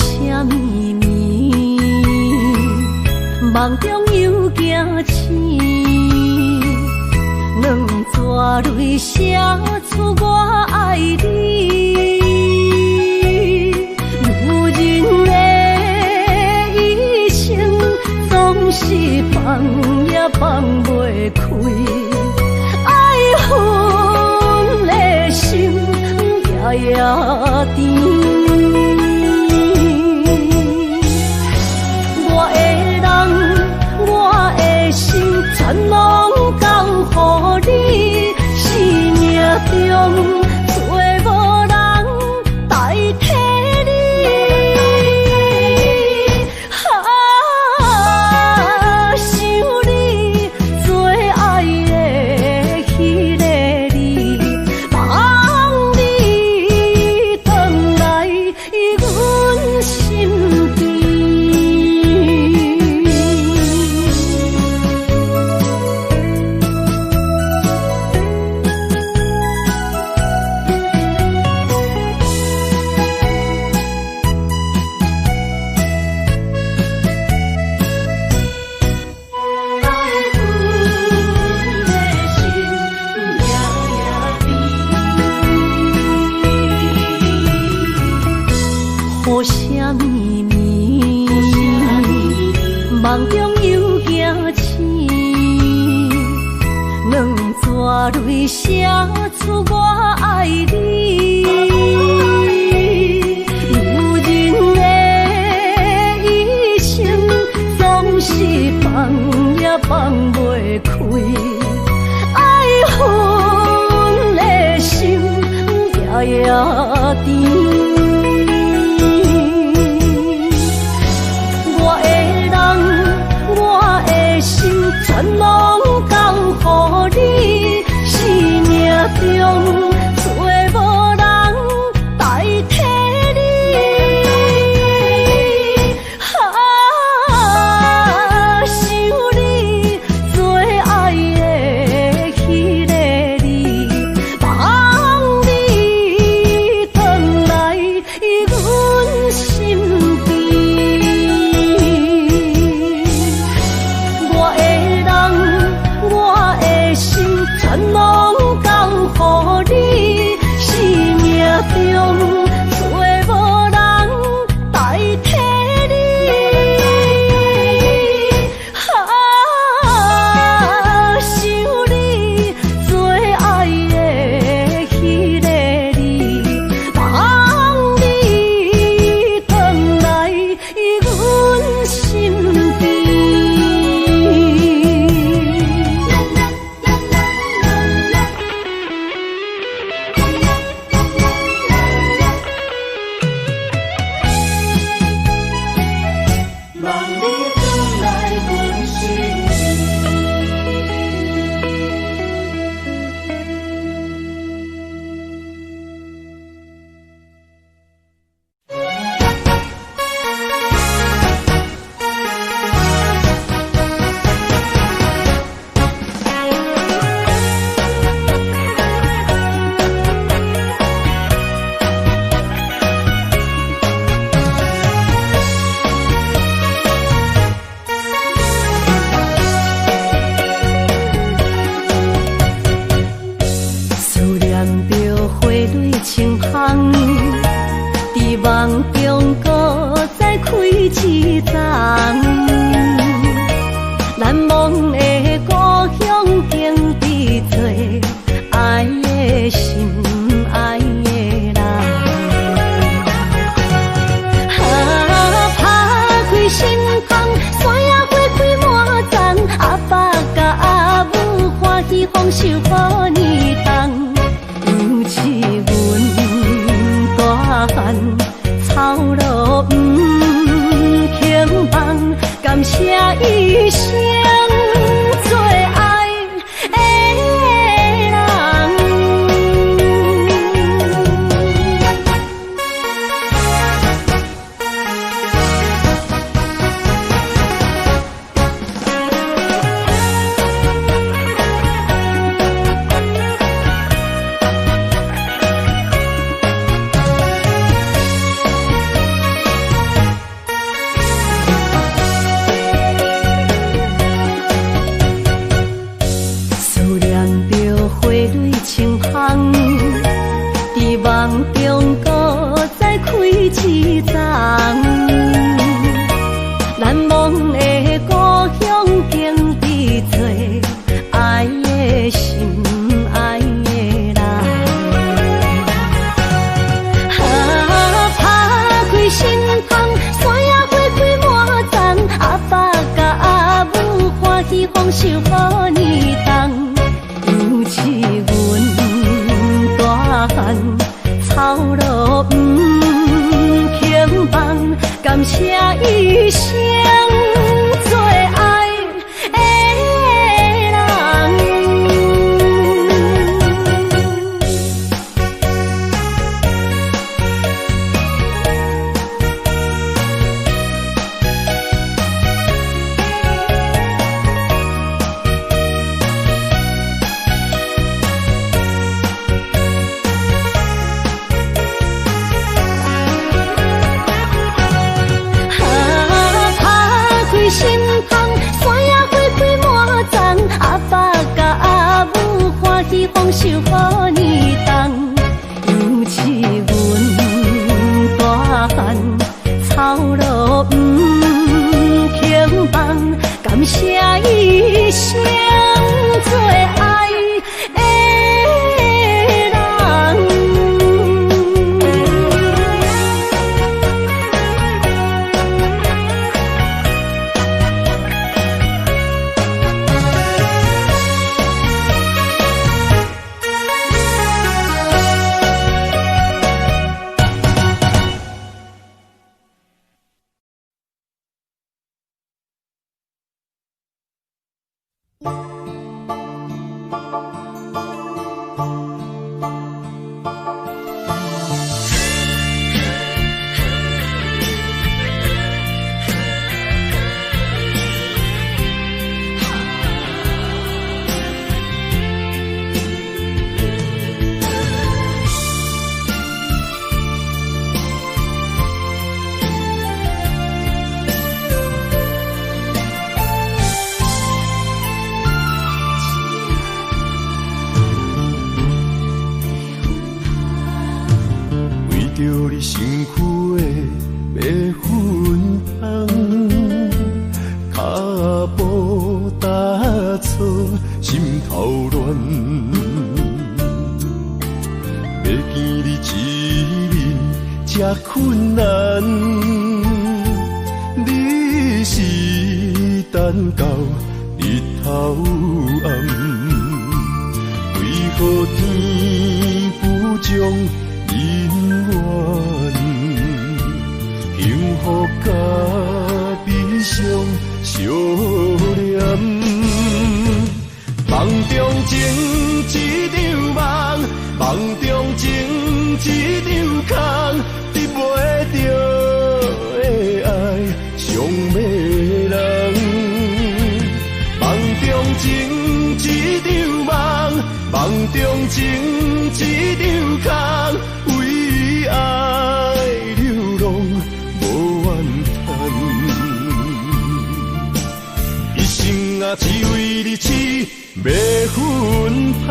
啥物暝，梦中又惊醒，两纸泪写出我爱你。女人的一生总是放也放袂开，爱恨的心夜夜甜。我的人，我的心，全拢交乎你。生命中找无人代替你。想你做爱的迄个你，望你回来阮身边。雨啥物暝，梦中又惊醒，两纸泪写出我爱你。女人的一生总是放也放袂开，爱恨的心夜夜甜。全拢交乎你，生命中找无人代替你。想你做爱的迄个你，望你回来感谢一生做爱的人。心芳，山野花开满丛，阿爸甲阿母欢喜丰收好年冬。尤是阮大汉操劳不轻放，感谢一生做爱的人。着你身躯的白粉红，脚步踏错，心头乱。要见你一面这困难，你是等到日头暗，为何天不将人缘，幸福甲悲伤相连，梦中情一场梦，梦中情一场空，得袂着的爱上迷人。梦中情一场梦，梦中情一场空，为爱流浪无怨叹，一生啊只为你痴白粉香。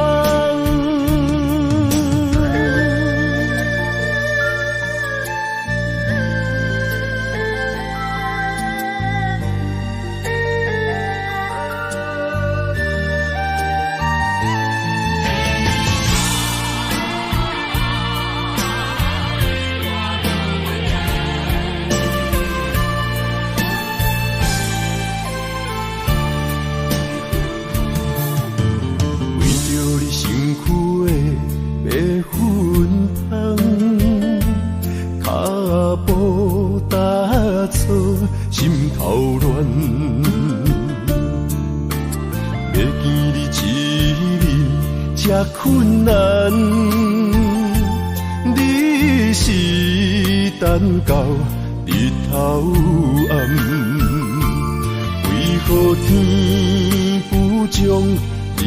心头乱，要见你一面这困难，你是等到日头暗，为何天不将人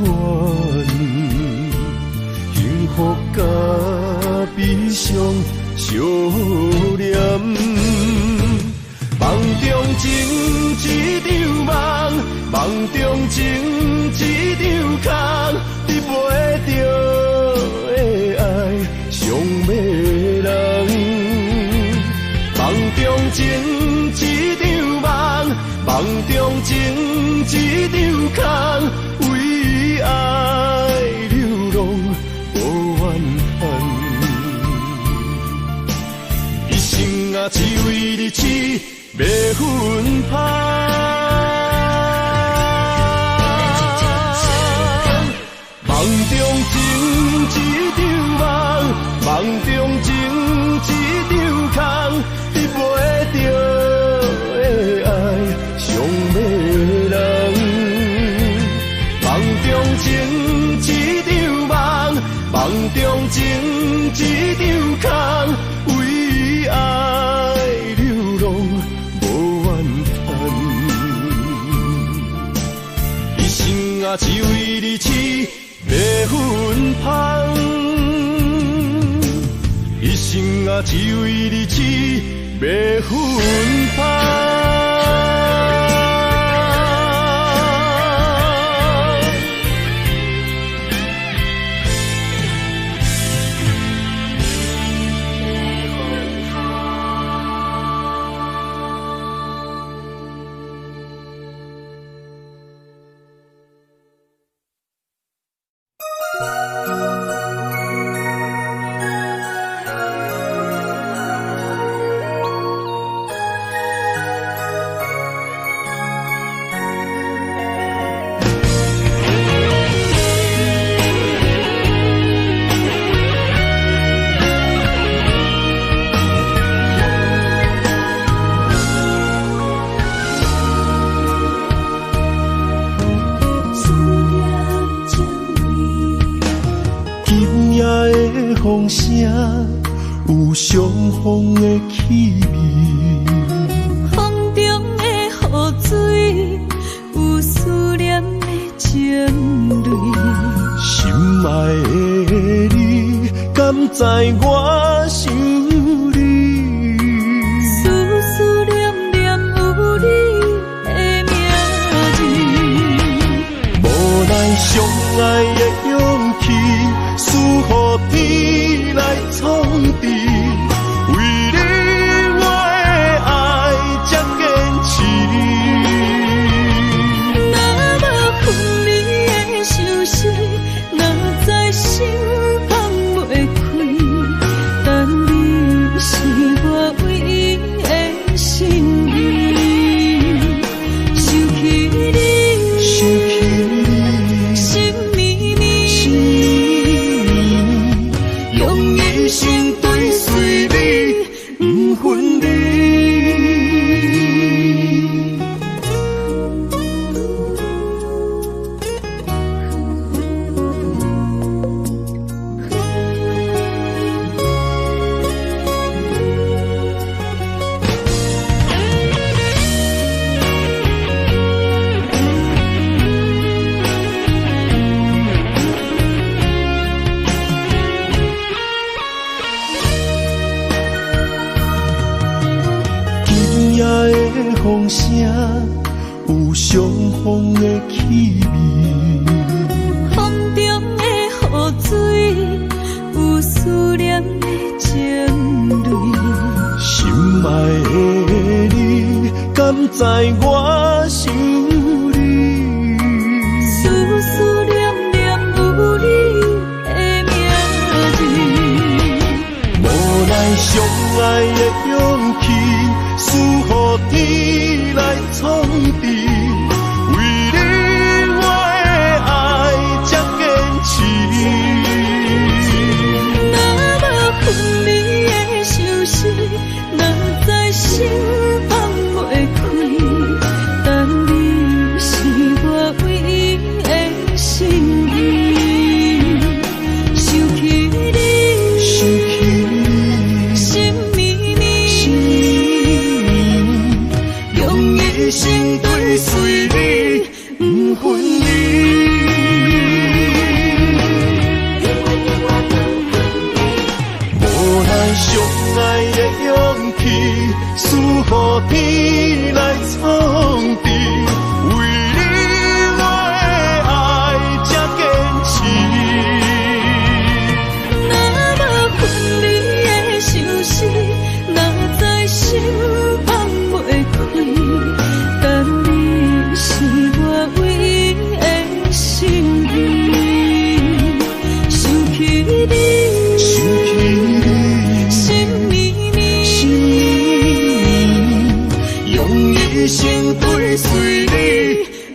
缘，幸福甲悲伤相连？梦中情一场梦，梦中情一场空，得袂着的爱上迷人。梦中情一场梦，梦中情一场空，为爱流浪无怨叹，一生啊只为你痴白粉香，梦中情一场梦，梦中情一场空，得袂只为你痴要分芳。风声有相逢的气味，风中的雨水有思念的情泪。心爱的你，敢知我想你？思思念念有你的名字，无奈相爱的勇气，输予天来创治。为你我的爱才坚持。若无分离的相思，哪知心放袂开。但你是我唯一的心意，想起你，心绵绵，用一生追随你，不分离。风声有相逢的气味，风中的雨水有思念的情泪。心爱的你，敢知我想你？思思念念有你的名字，无奈相爱的勇气，输予天来创治。为你我的爱才坚持。若无分离的相思，哪知心放袂开。但你是我唯一的心意，想起你，心绵绵，用一生追随你，不分离。无奈相爱的勇气，输予天来创治。为你我的爱才坚持。若无分离的相思，哪知心放袂开。但你是我唯一的心意，想起你，心绵绵，用一生追随你，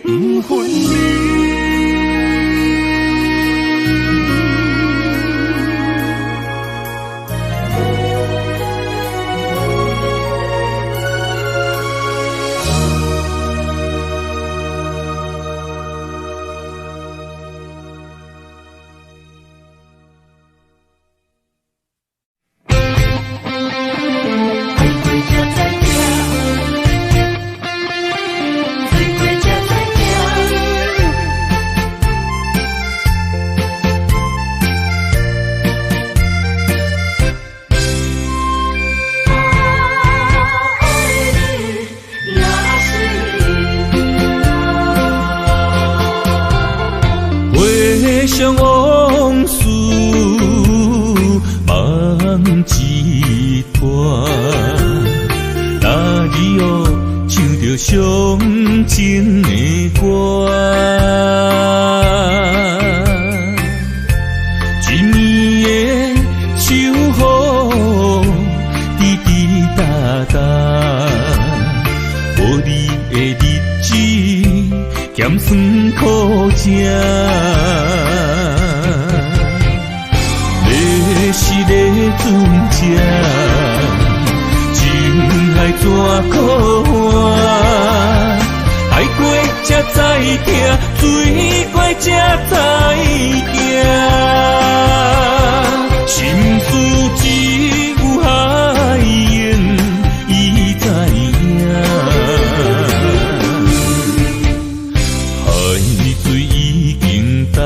不分离。做伙才知影，哦唱着伤情的歌。一年的秋雨滴滴答答，无你的日子咸酸苦涩。要是咧船只，情海怎可换？爱过才知疼，水过才知行。心事只有海燕伊知影，海水已经干。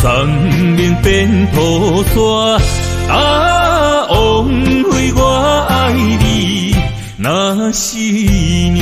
山面变土沙，枉费我爱你那是命。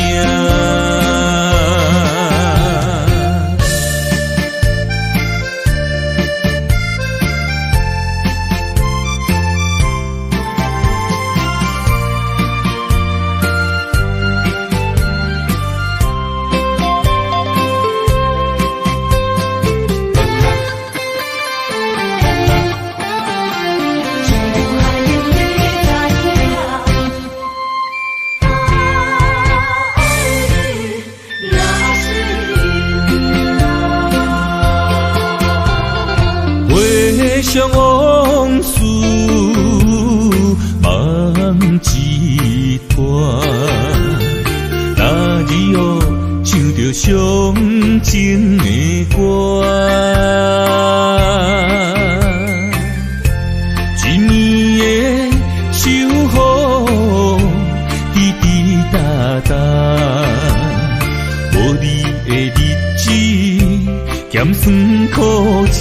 回往事梦一段，那日哦唱着伤情的歌。一年的秋雨滴滴答答，无你的日子咸酸苦涩。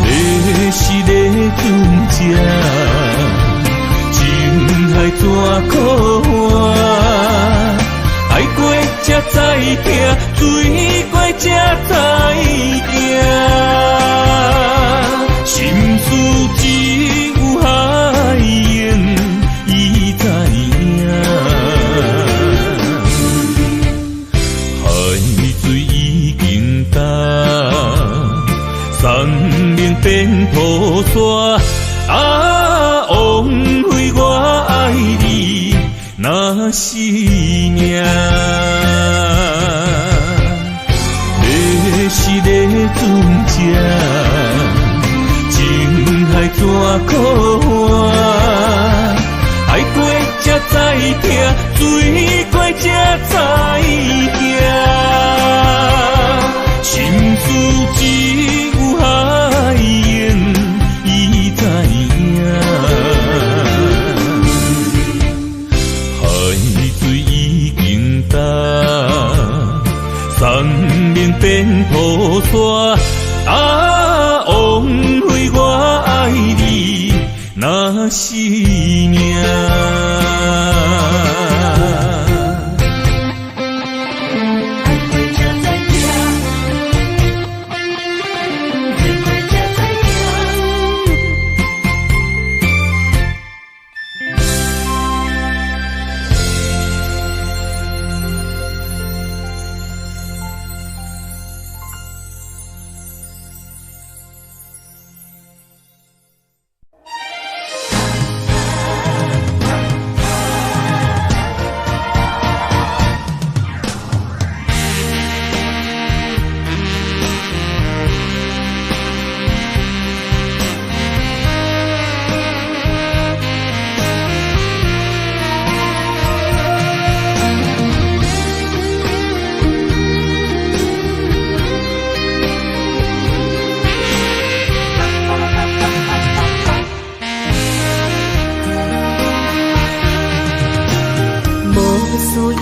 要是咧船只，情海怎可换？爱过才知疼，水过才知行。心事只有海燕伊知影，海水已经干。山面变土沙，枉费我爱你那是命。要是咧船只，情海怎可换？爱过才知疼，水过才知行。心事只有海燕伊知影，海水已经干，山面变土沙，枉费我爱你那是命。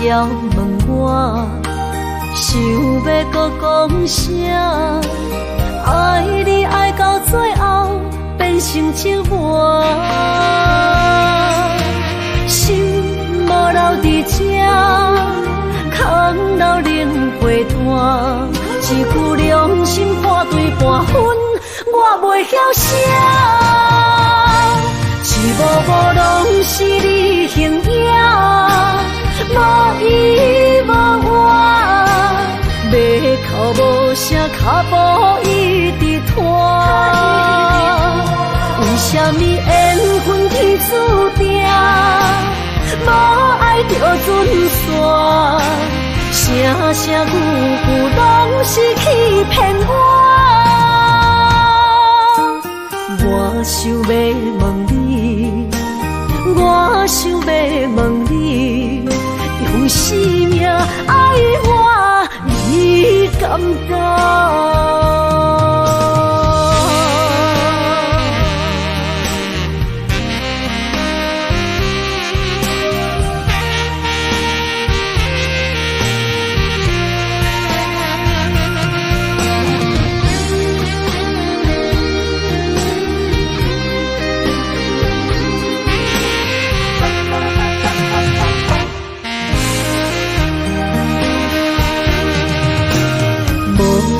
要问我，想要搁讲啥？爱你爱到最后变成寂寞，心无留伫这，空留冷陪伴。一句良心半对半分，我袂晓写。一无脚步一直拖。为什么缘分天注定，无爱就准线？声声句句拢是欺骗我。我想要问你，我想要问你，用生命爱我，你敢敢？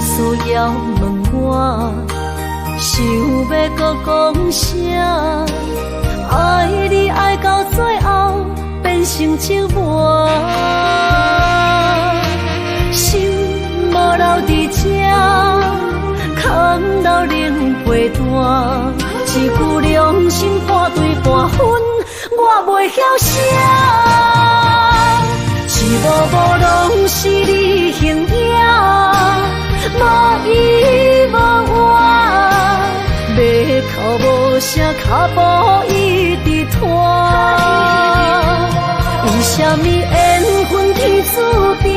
需要问我，想要搁讲啥？爱你爱到最后变成寂寞，心无留伫这，空留冷陪伴。一句良心半对半分，我袂晓写。一幕幕拢是你形影。无依无我，要哭无声，脚步一直拖。为什么缘分天注定，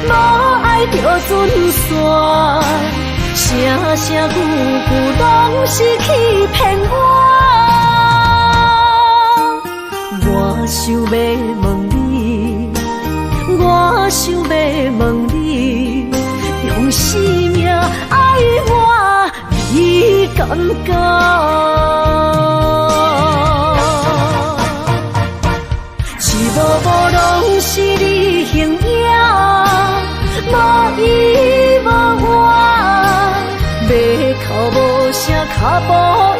无爱就准线？声声句句拢是欺骗我。我想要问你，我想要问你。用生命爱我，你敢敢？一幕幕拢是你形影，无依无我，要哭无声，脚步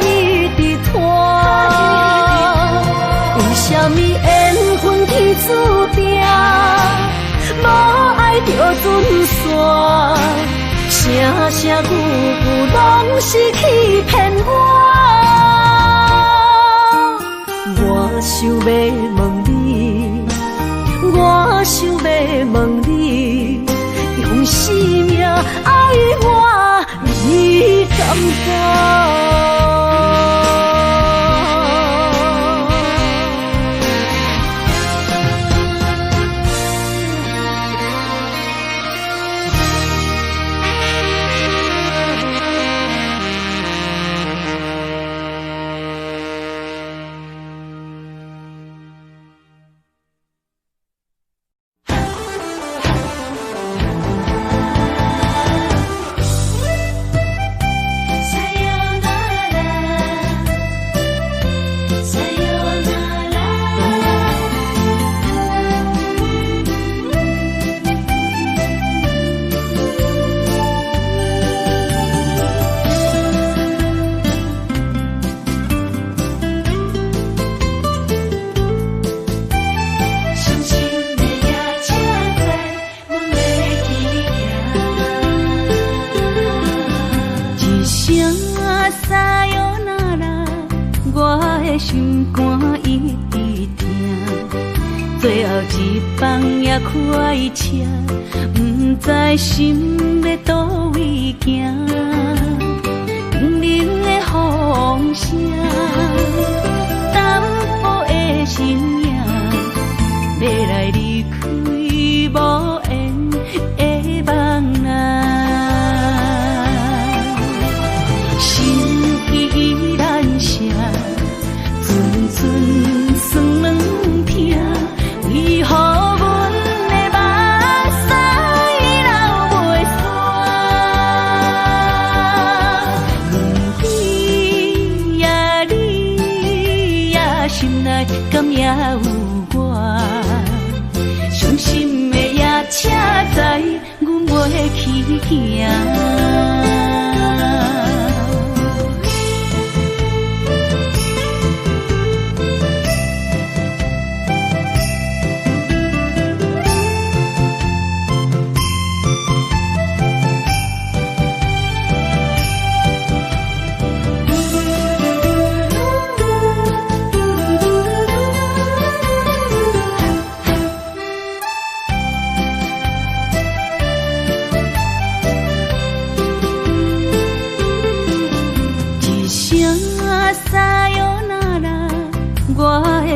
一直拖。为什么缘分天注定，无爱就准线？声声句句拢是欺骗我。我想要问你，我想要问你，用生命爱我，你敢敢？心肝一直疼，最后一放也开车，不知心要倒位行。冷冷的风声，淡薄的身影，要来离开无缘的梦啊，心依然舍。阵酸软痛，为何阮的目屎流袂煞？问你呀，你呀，心内敢也有我？伤心的夜车载，阮袂去行。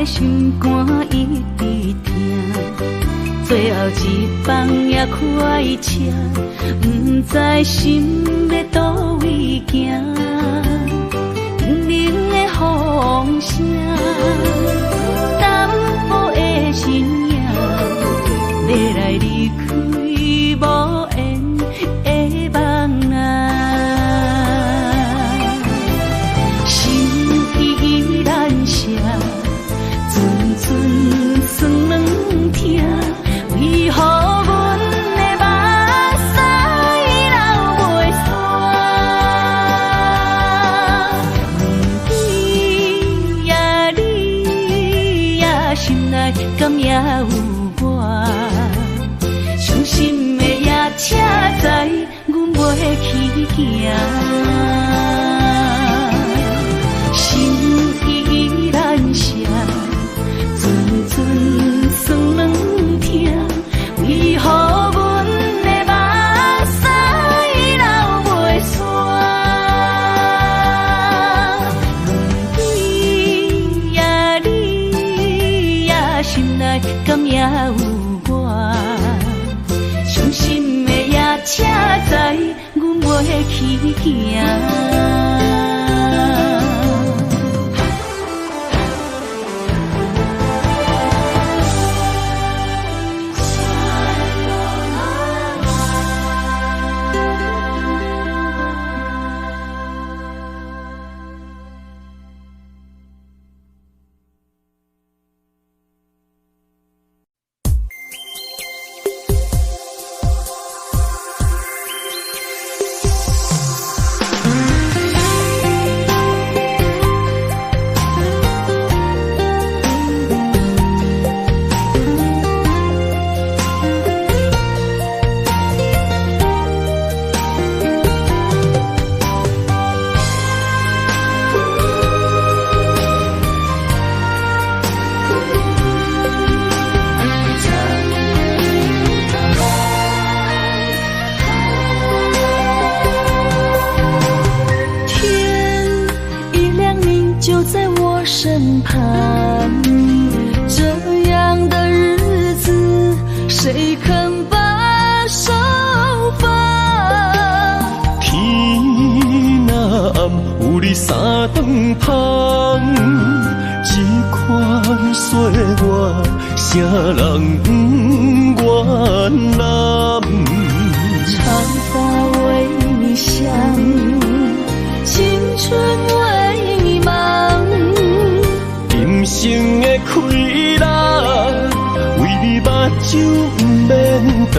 的心肝一直疼，最后一棒也开车，不知心要倒位行，冷冷的风声，淡薄的身影，要来离开无缘的梦啊。酸软疼，为何阮的目屎流袂煞？问你呀，你呀，心内敢也有我？伤心的夜车载，阮袂去行。心依然是酸软疼，为何阮的目屎流袂煞？问你呀，你呀，心内敢也有我？伤心的夜车载，阮袂去行。身旁，这样的日子谁肯把手放？天若暗，有你三顿香，这款岁月，啥人不愿揽？长发为你香，青春为你忙。人生的快乐，为你目睭不免干。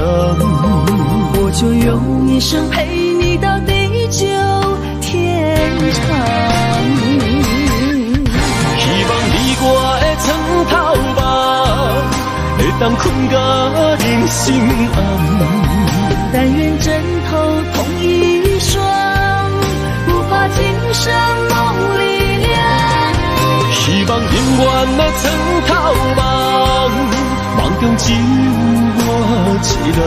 我就用一生陪你到地久天长。希望你我的床头梦，会当困甲人心暗。但愿枕头同一双，不怕今生梦里凉。希望永远的床头梦，梦中只有我一人。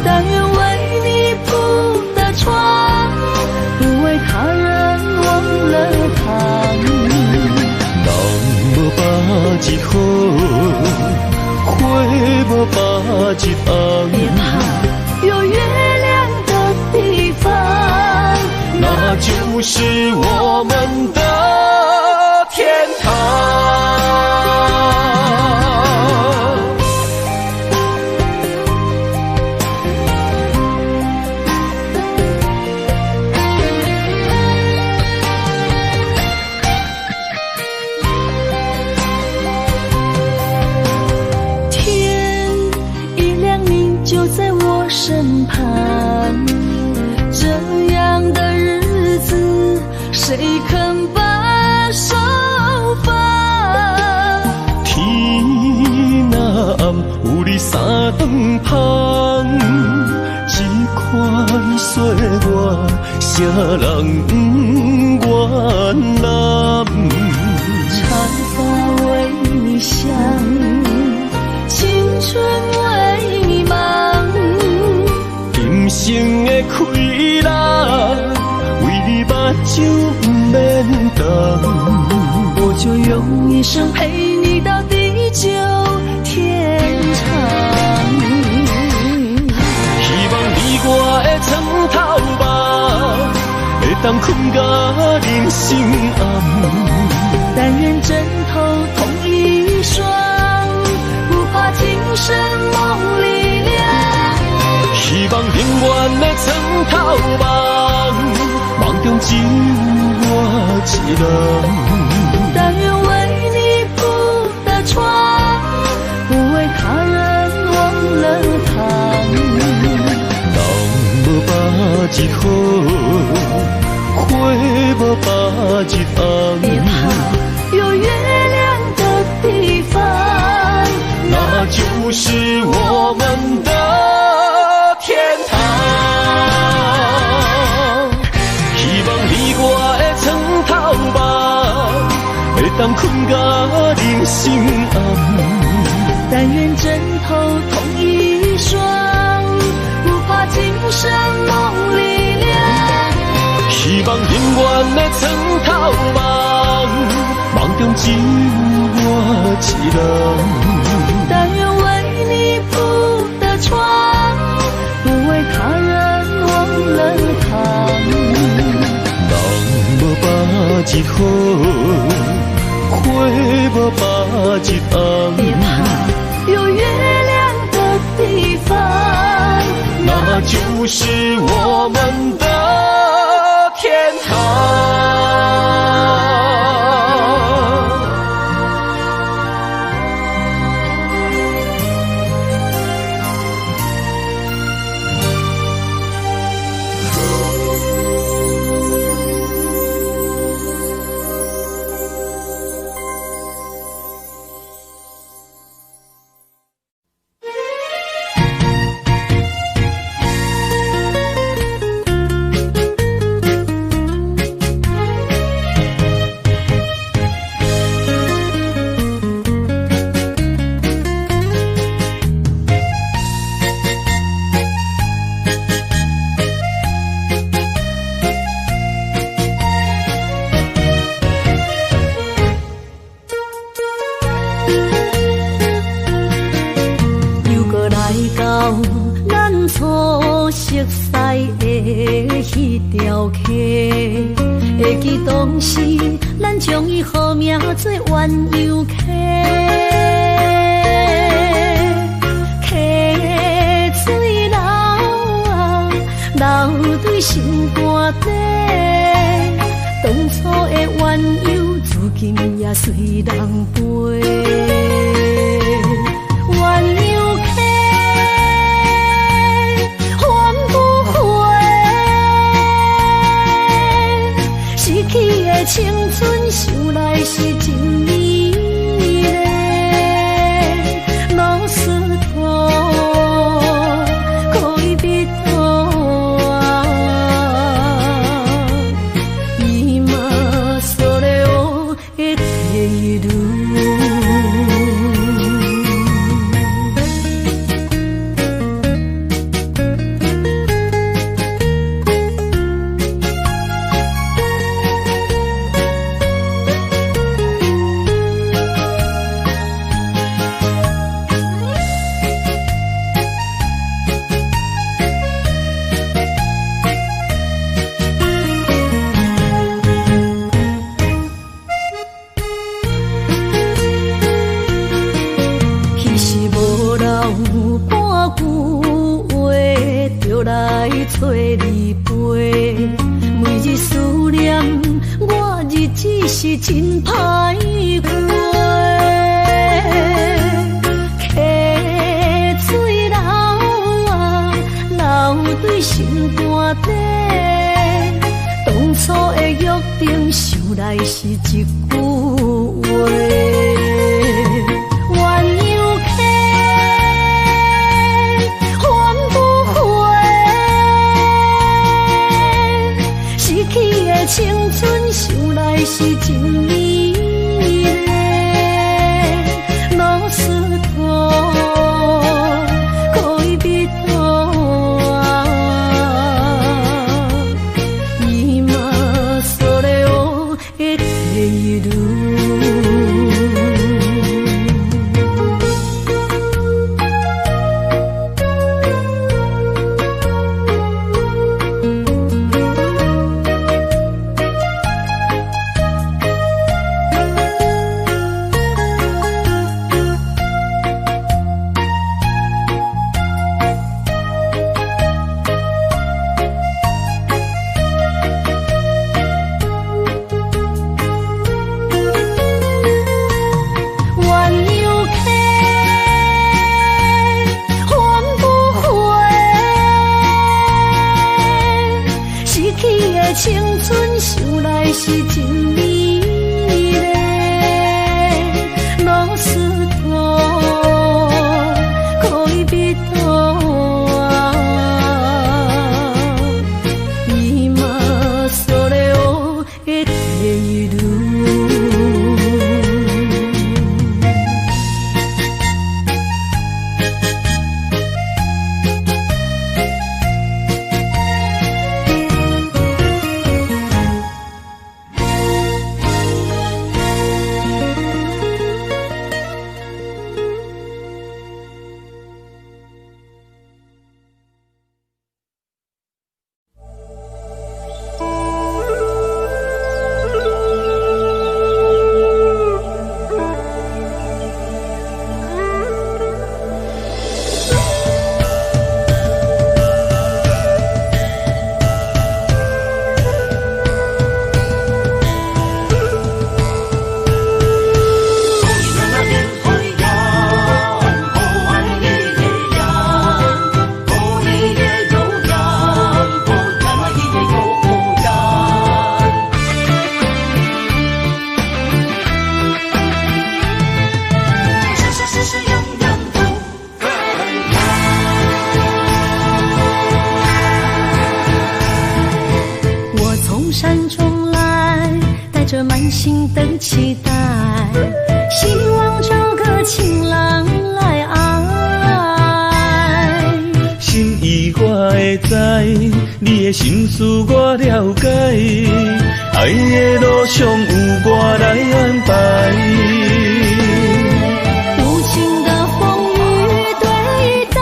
但愿为你铺的床，不为他人忘了躺。人无把日好，花无把日红。别怕，有月亮的地方，那就是我们的天堂。天一亮你就在我身旁，这样的日子谁肯把手放？天若暗，有你三顿香，这款岁月，啥人不愿揽？长发为你香，青春为你忙。人生的快乐，为你目睭不免干。我就就用一生陪你到地久天长。希望你我的床头梦，会当困甲人心暗。但愿枕头同一双，不怕今生梦里凉。希望永远的床头梦，梦中只有我一人。但愿为你铺的床，不为他人忘了躺。人无把日好，花无把日红。别怕有月亮的地方，那就是我们的天堂。希望你我的床头梦，会当困甲人心暗。但愿枕头同一双，不怕今生梦里凉。希望永远的床头梦，梦中只有我一人。但愿为你铺的床，不为他人忘了躺。人无把日好，花无把日红。别怕有月亮的地方，那就是我们的天堂。会记当时，咱将伊号名做鸳鸯溪，溪水流啊，流对心肝底。当初的鸳鸯，至今也随人陪。鸳鸯溪，翻不回。逝去的青春，想来是真美丽。老师徒，可以别途啊，今それを得ている。找你陪，每日思念，我日子是真歹过。溪水流啊，流对心肝底。当初的约定，想来是一句话。青春想来是真美丽，老师徒，可以别途啊，今それを得ている。一路。青春想来是真美丽，拢是土，可以比土啊，伊嘛所了的地路。山中来，带着满心的期待，希望找个情郎来爱。心意我会知，你的心思我了解，爱的路上有我来安排。无情的风雨对待，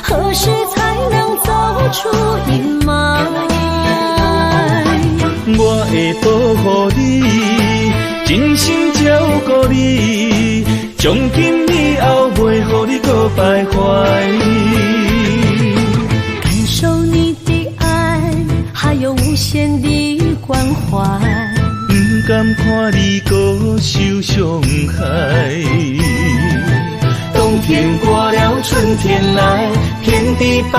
何时才能走出阴霾？我会保护你，真心照顾你，从今以后袂予你搁徘徊。感受你的爱，还有无限的关怀，不甘看你搁受伤害。冬天过了，春天来，遍地百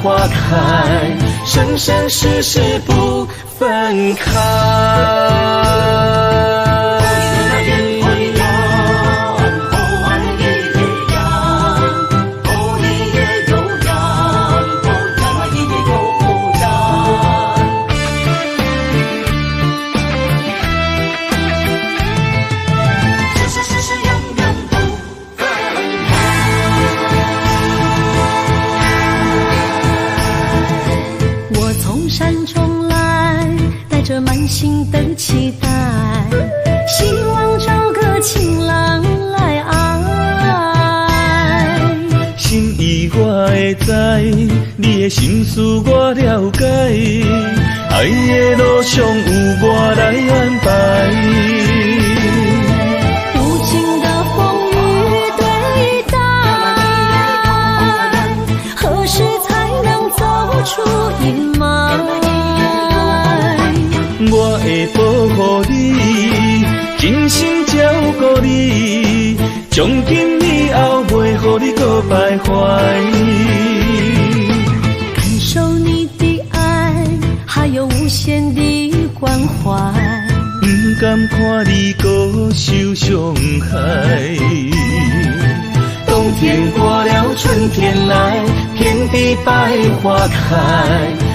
花开，生生世世不分开。山中来，带着满心的期待，希望找个情郎来爱。心意我会知，你的心思我了解，爱的路上有我来安排。无情的风雨对待，何时才能走出阴霾？我会保护你，真心照顾你，从今以后袂予你搁徘徊。感受你的爱，还有无限的关怀，不甘看你搁受伤害。冬天过了，春天来，遍地百花开，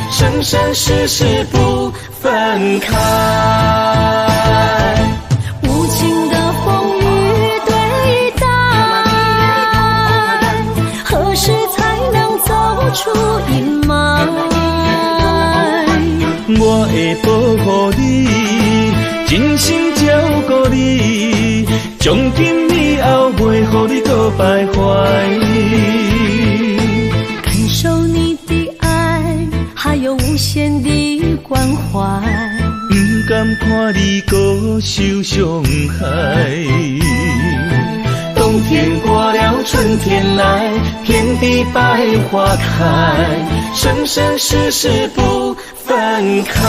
生生世世不分开。无情的风雨对待，何时才能走出阴霾？我会保护你，从今以后袂予你搁徘徊。感受你的爱，还有无限的关怀。不甘看你搁受伤害。冬天过了，春天来，遍地百花开，生生世世不分开。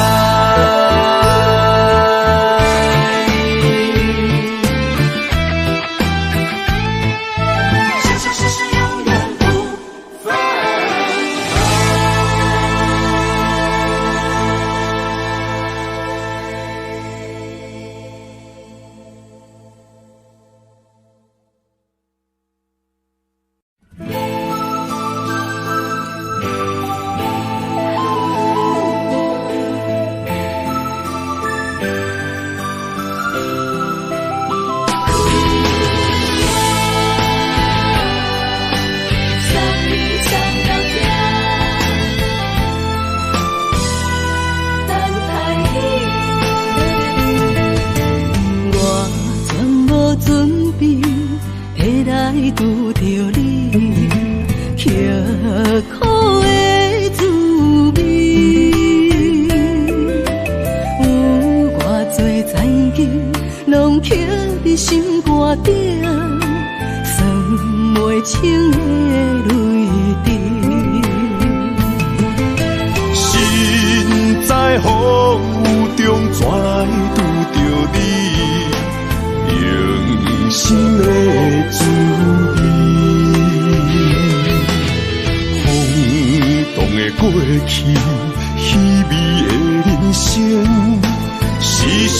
拄着你刻苦的滋味，有偌多情景，拢刻伫心肝顶，算袂清的泪滴。心在风雨中，怎来拄着你？用心的滋味，轰动的过去，稀微的人生，是生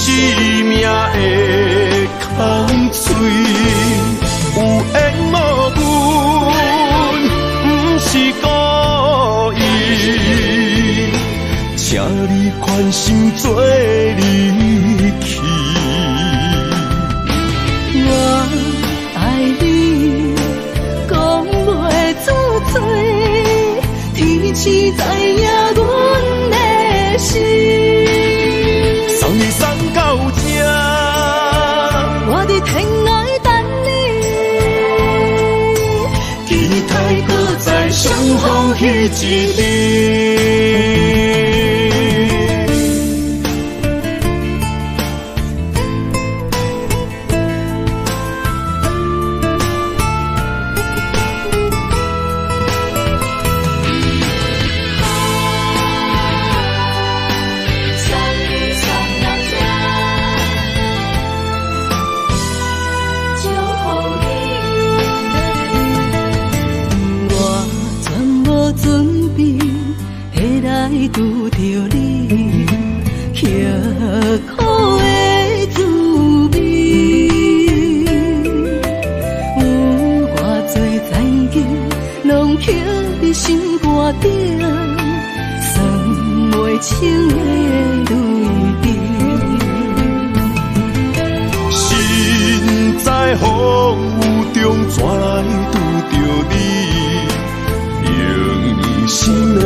命的空嘴，有缘无分，不是故意，请你宽心做离去。我爱你，讲袂出嘴，天赐知影阮的心。送你送到这，我伫天外等你，期待搁再相逢彼一日。拄着你刻苦的滋味，有偌多情景，拢刻伫心肝顶，算袂清的泪滴。心在风雨中，怎来拄着你？用心的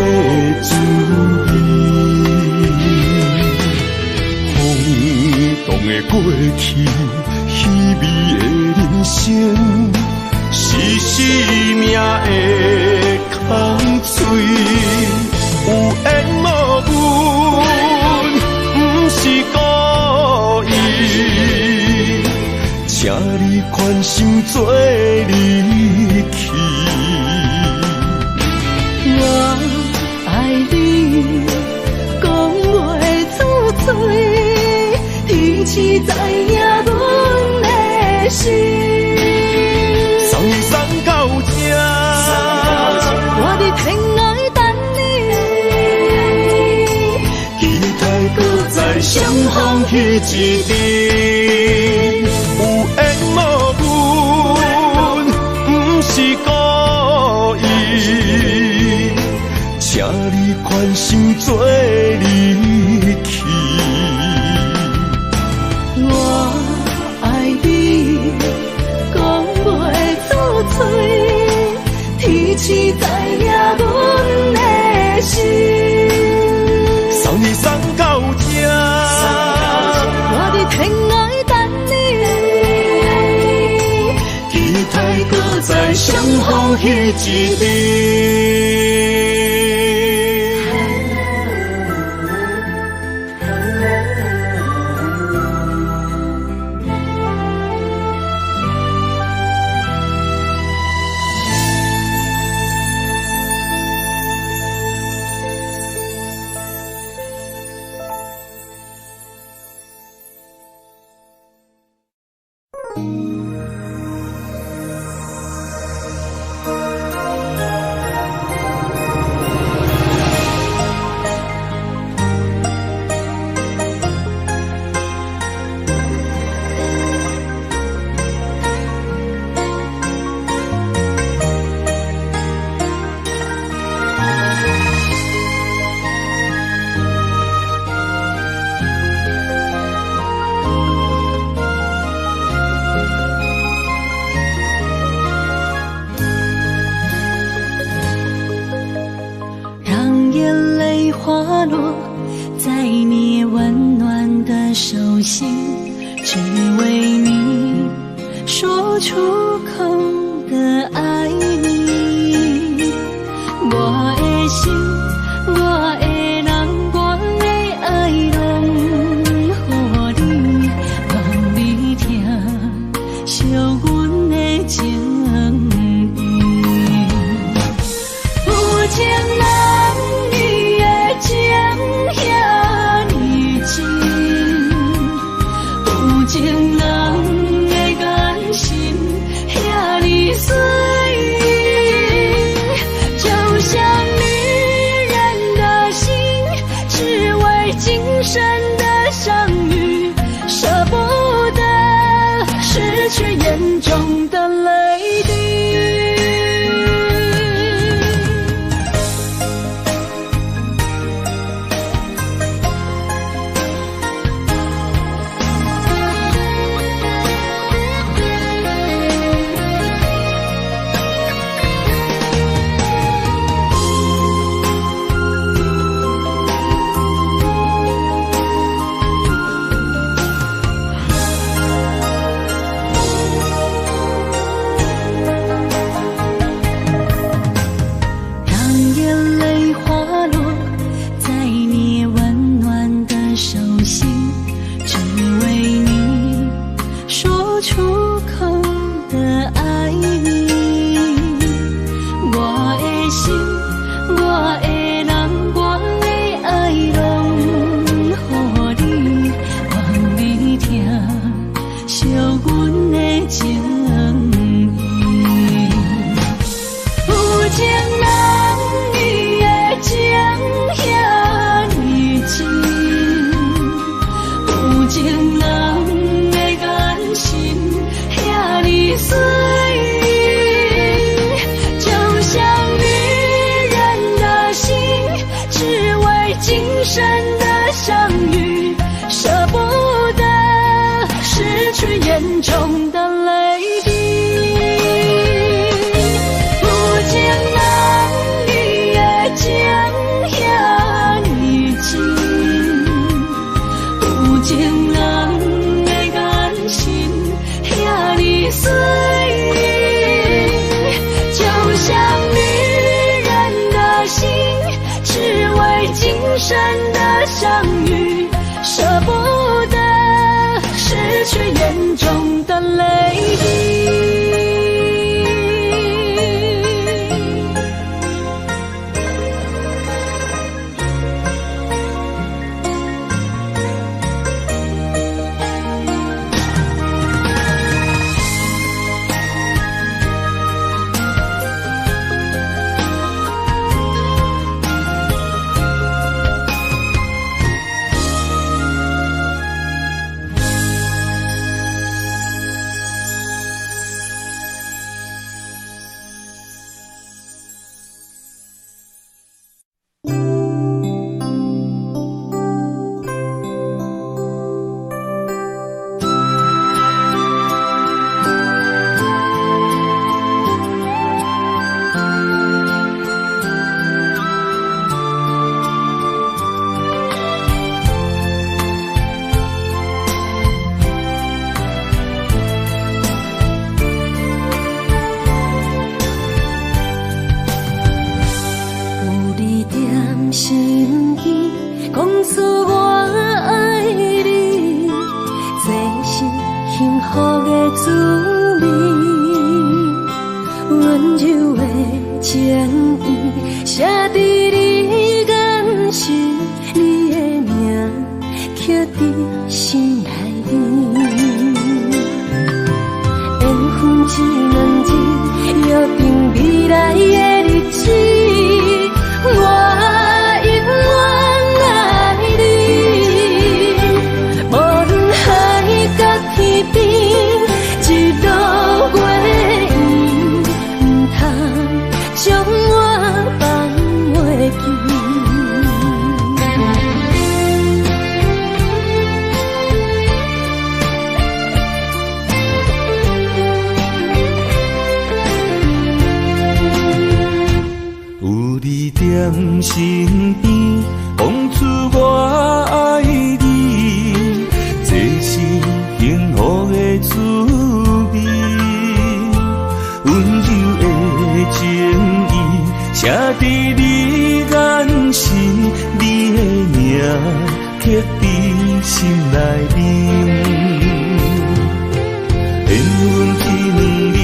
滋味，轰动的过去，稀微的人生，是生命的空嘴，有缘无分，不是故意，请你宽心做离去。我爱你，讲袂出嘴，天赐知影阮的心。送你送到这，我伫天外等你，期待搁再相逢彼一日。有缘无分，不是故意，请你宽心做离去。我爱你，讲袂出嘴，天赐知影阮的心。送你送到这，我伫天外等你，相逢彼一日。好的滋味，温柔的情意，写在你眼心，你的名刻在心内面。缘分只两字，约定未来的日子，我永远爱你。无论海角天边，一道月圆，不通将我放袂记。有你踮身边，讲出我爱你，这是幸福的滋味。温柔的情意，写在你眼心，你的名刻在心内面。缘分只两字，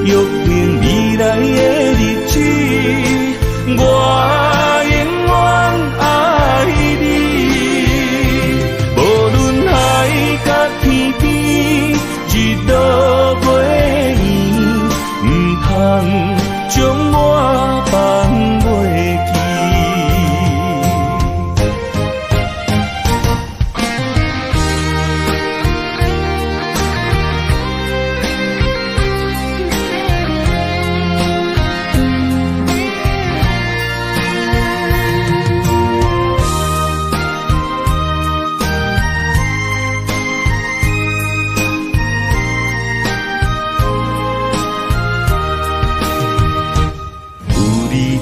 约定未来的日子，我永远爱你。无论海角天边，一道月圆，不通将我放袂记。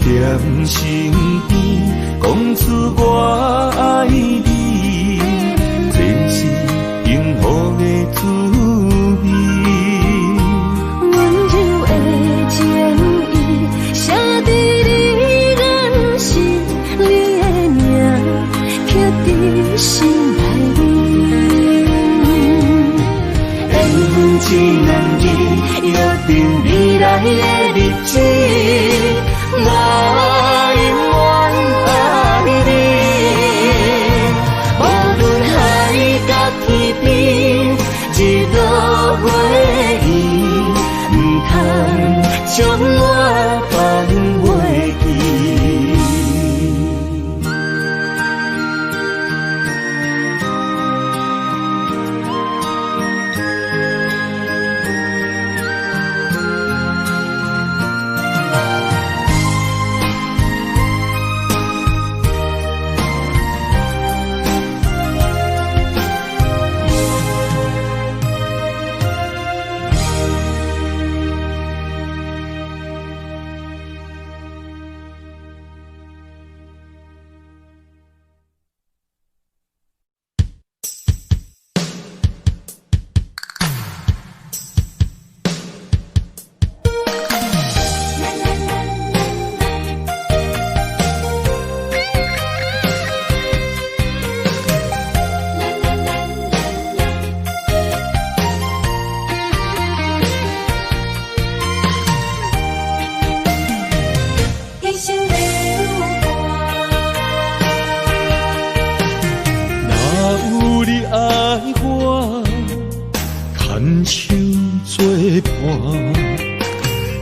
踮身边，讲出我爱你，这是幸福的滋味。温柔的情意，写在你眼心，你的名刻在心内面。缘分只两字，约定未来的日子，我永远爱你。无论海角天边，一道月圆，不通将我放袂记。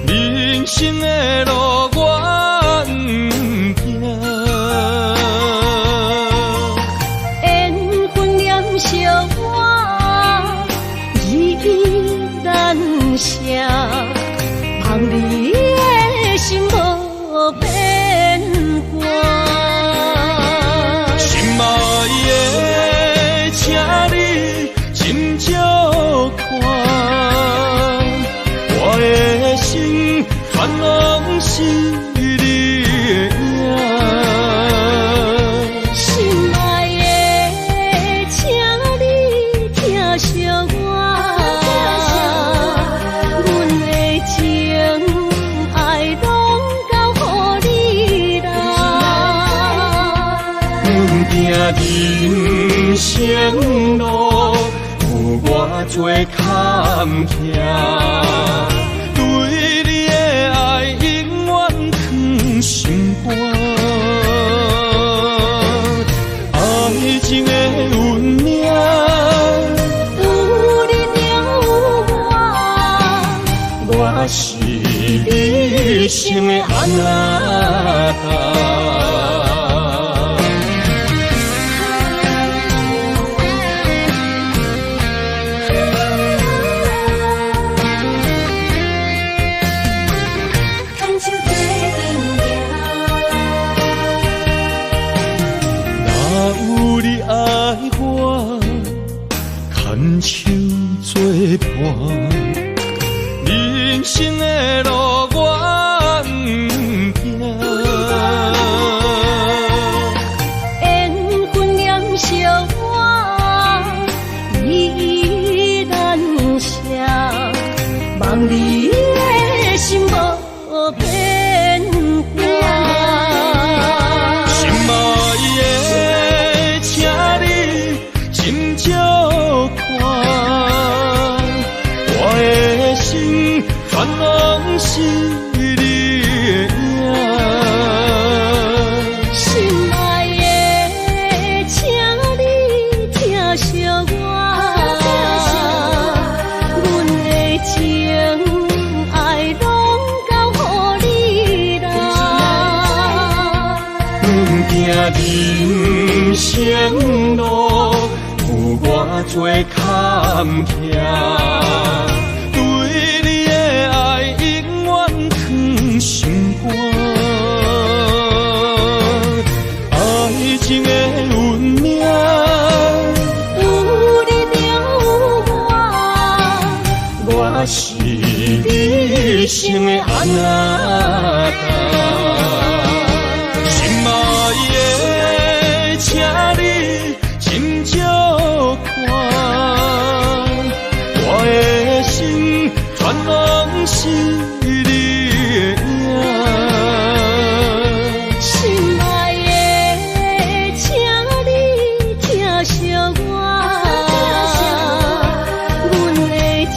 人生的路我不行，缘分念相我依依难舍，望你的心无变卦。心爱的，请你斟酌看，我的心烦恼是你的影。心爱的，请你疼惜我，阮的情爱拢交予你啦。阮行人生路，有我做坎坷，对你的爱永远藏心肝。爱情的运命，有你有我，我是你生的阿那达。牵手作伴，人生的路我不行。缘分染烧我，依然想，望你的心无变化。心爱的，请你斟酌看，我的心全拢是你的影。心爱的，请你疼惜我，阮的情爱拢交予你啦。行人生路。我做坎坷，对你的爱永远藏心肝。爱情的运命，有你有我，我是你生的阿那达。心爱的，请你斟酌。我的心全拢是你的影。心爱的，请你疼惜我，阮的情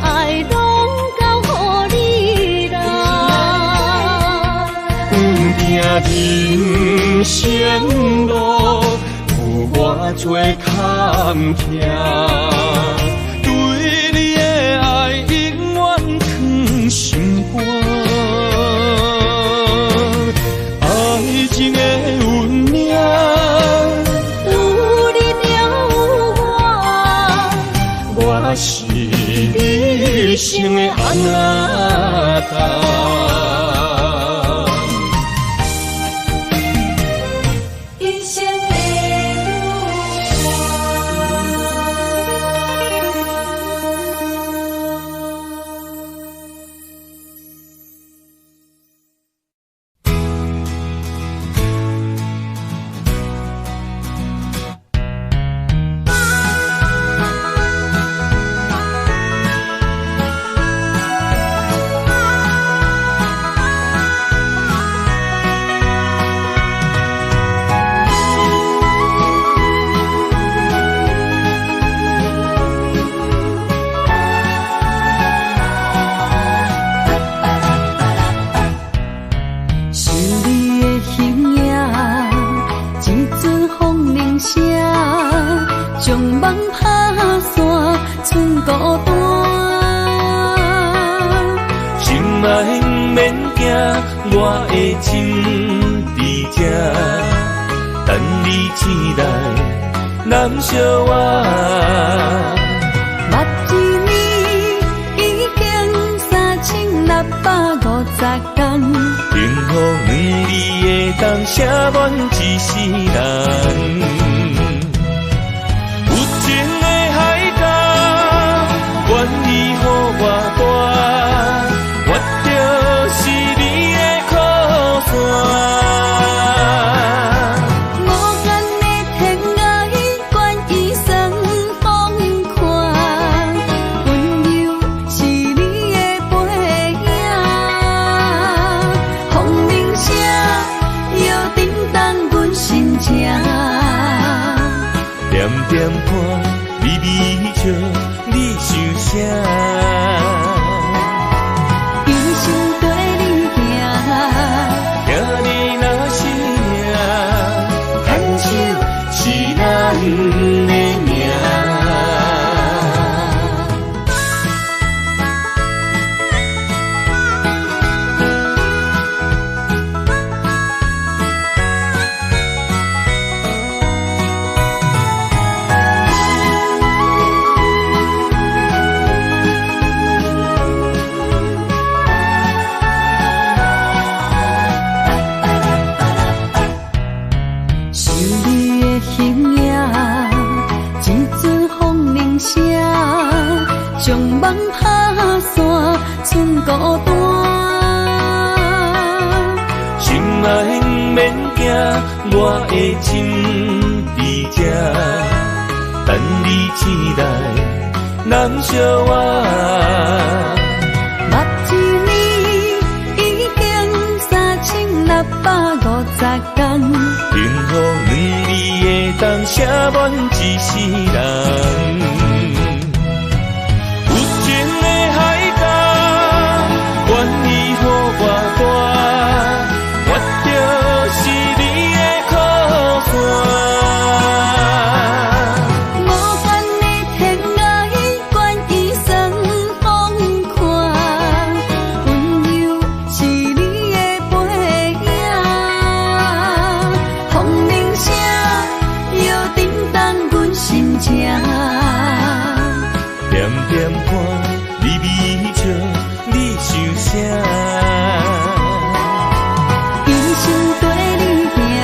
爱拢交予你啦。行人生路。我做坎坷，对你的爱永远藏心肝。爱情的运命，有你有我，我是你生的阿那达。我的心伫这，等你醒来，难相我。目睭你已经3650天，幸福两字的当写满一世人。有情的海角，愿意予我带，我就是你的靠山。声，将梦拍散，剩孤单。心爱免惊，我的心伫这，等你醒来，人相我。目一年已经3650天，幸福两字的当写满一世人。有情的海角，愿意予我带，我就是你的靠山。无管你天涯，愿意送风看，温柔是你的背影。风铃声摇叮当阮心情，点点看你微笑，你想啥？一生跟你行，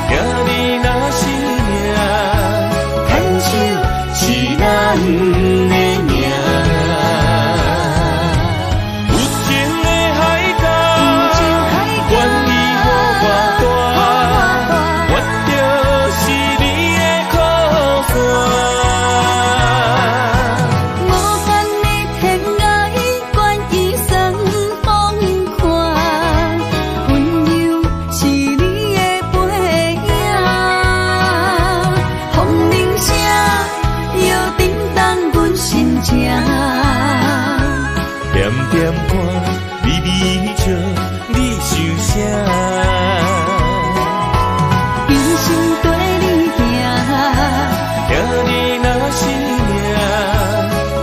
行你若是命，牵手是咱的命。有情的海角，愿意予我带，我就是你的靠山。无管你天涯，愿意送风看，温柔是你的背影。风铃声摇叮当阮心情，点点看你微笑，你想啥？一生跟你行，行你若是命，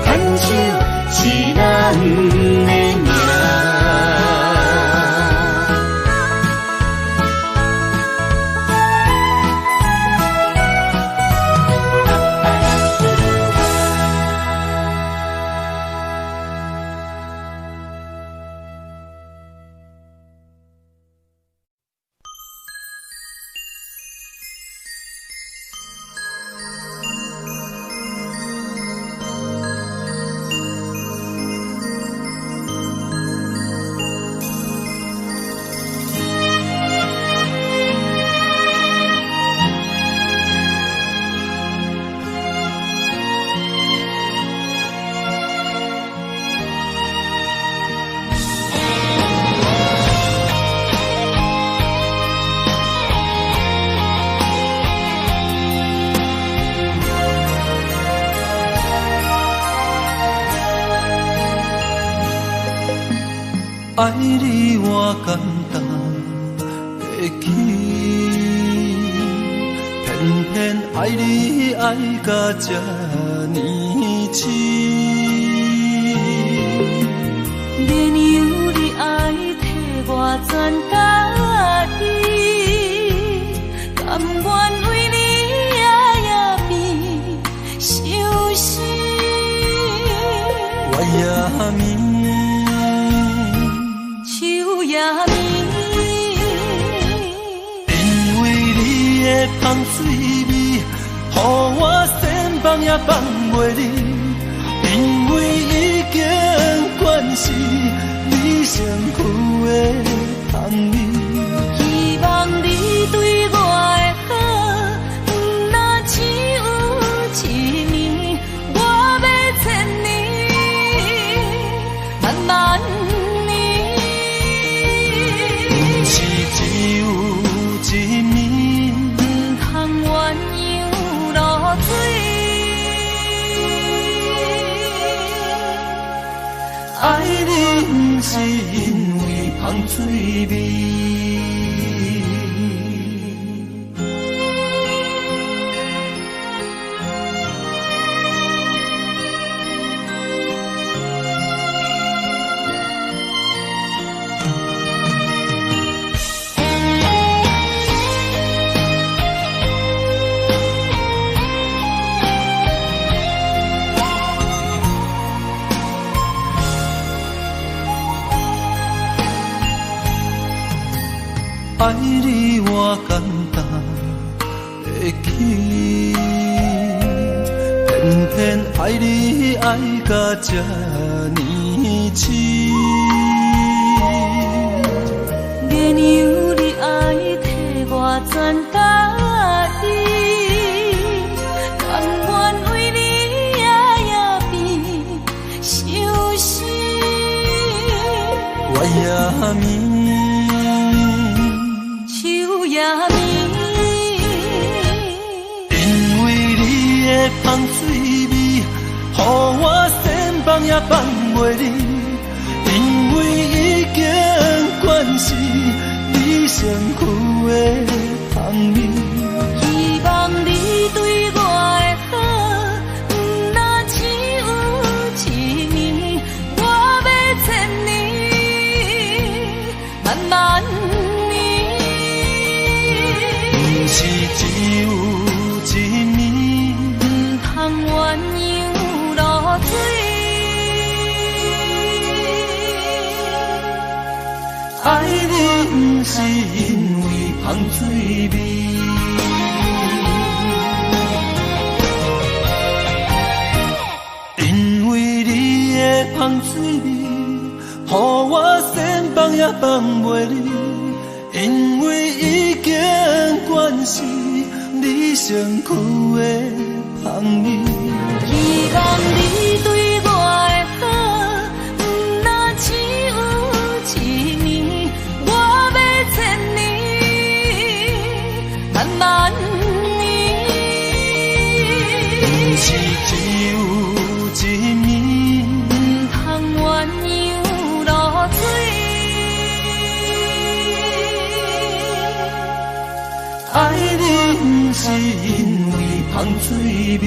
牵手是咱的命。爱你我简单会起，偏偏爱你爱到这呢痴。连由你爱替我全家己，甘愿为你夜眠伤心。我也眠。秋夜眠，因为你的香水味，予我先放也放袂离。因为已经惯是你身躯的香味，希望你对我的好，若只有一年，我要千年，慢慢。只有一面，不通鸳鸯落水。爱你不是因为香水味。爱你我简单会起，偏偏爱你爱到这呢深。月娘你爱替我全家己，甘愿为你夜夜变伤心。我也眠，树也眠，因为你的香水味，予我先放也放袂离。因为已经惯是你身躯的香味，希望你对我的好，不那只有一年，我要千年，慢慢年。不是只有一年，不通鸳鸯落水。爱你不是因为香水味，因为你的香水味，予我先放也放袂离。因为已经惯是你身躯的香味，希望你对我的好，不那只有一年，我要千年，慢慢年。不是只有一年，不通鸳鸯落水。爱你不是因为香水味。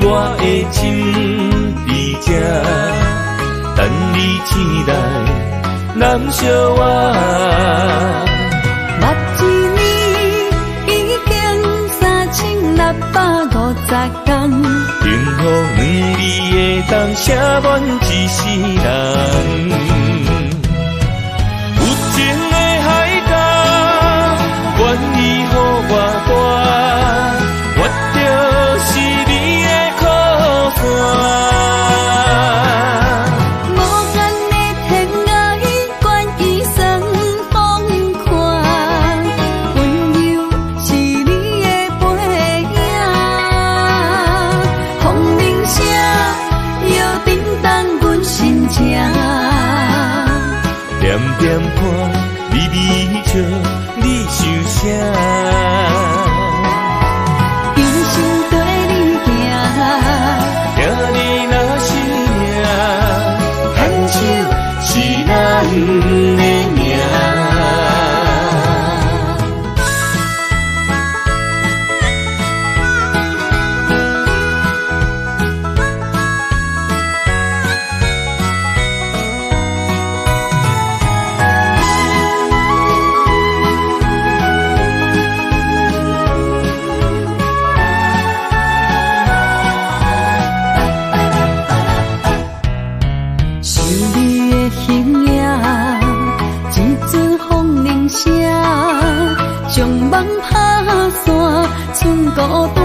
我的心在这，等你醒来，难相我。目一年已经3650天，幸福两字的当写满一世人。有情的海角，愿意予我带，我就是你的靠山。点点看，微微笑，你想啥？用心跟你行，听你若是命，牵手是咱的命。将梦打散，剩孤单。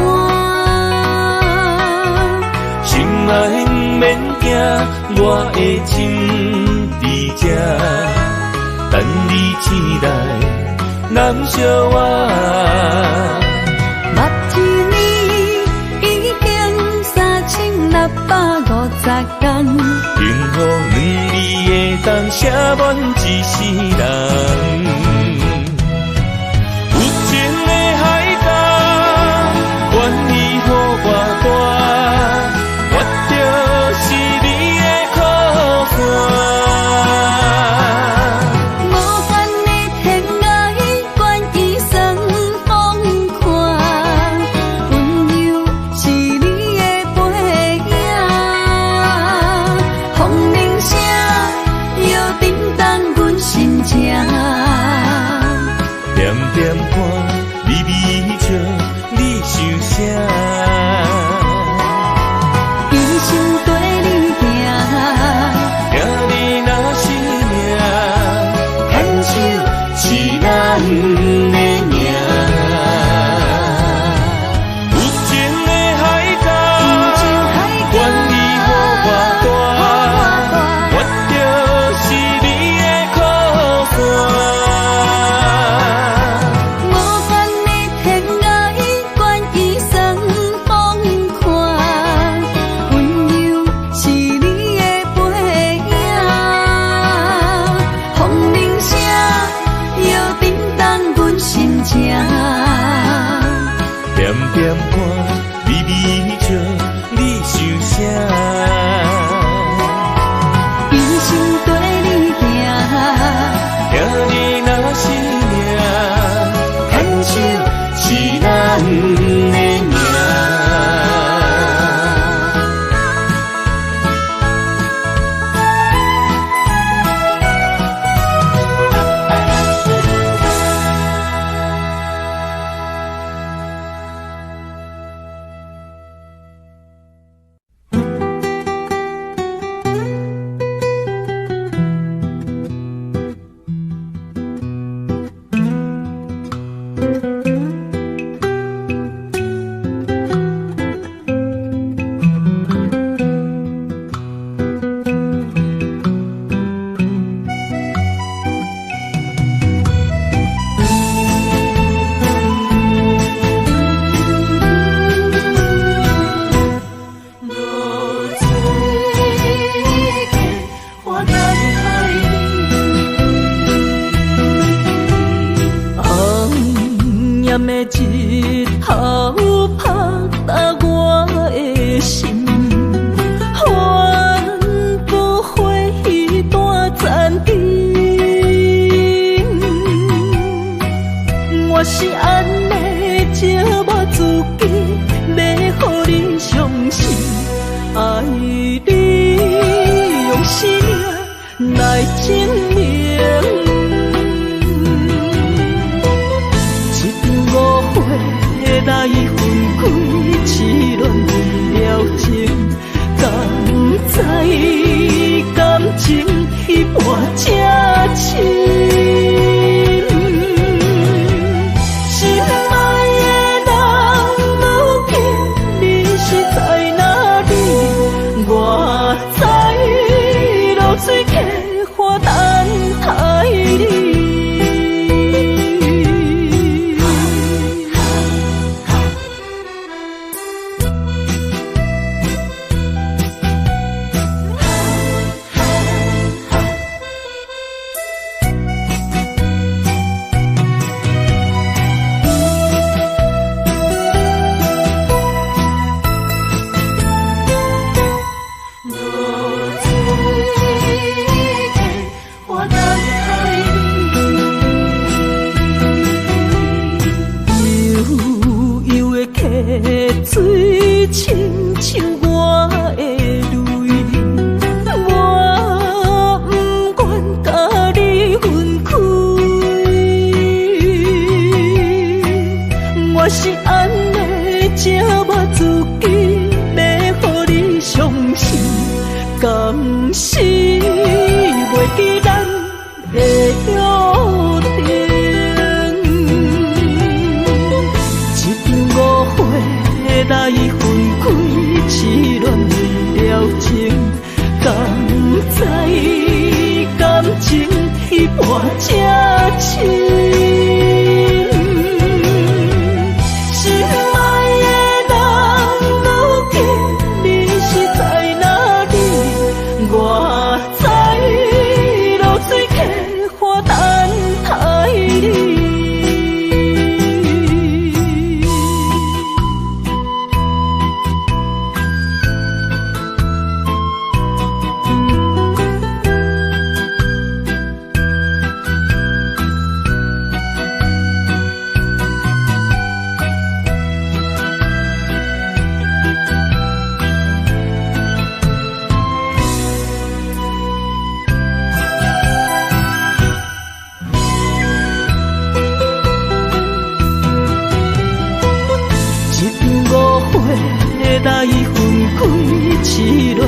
心爱免惊，我的心在这，等你醒来，难相我。点歌，微微笑，你想啥？一生跟你行，听你若是命，牵手是咱的命。来分开，痴恋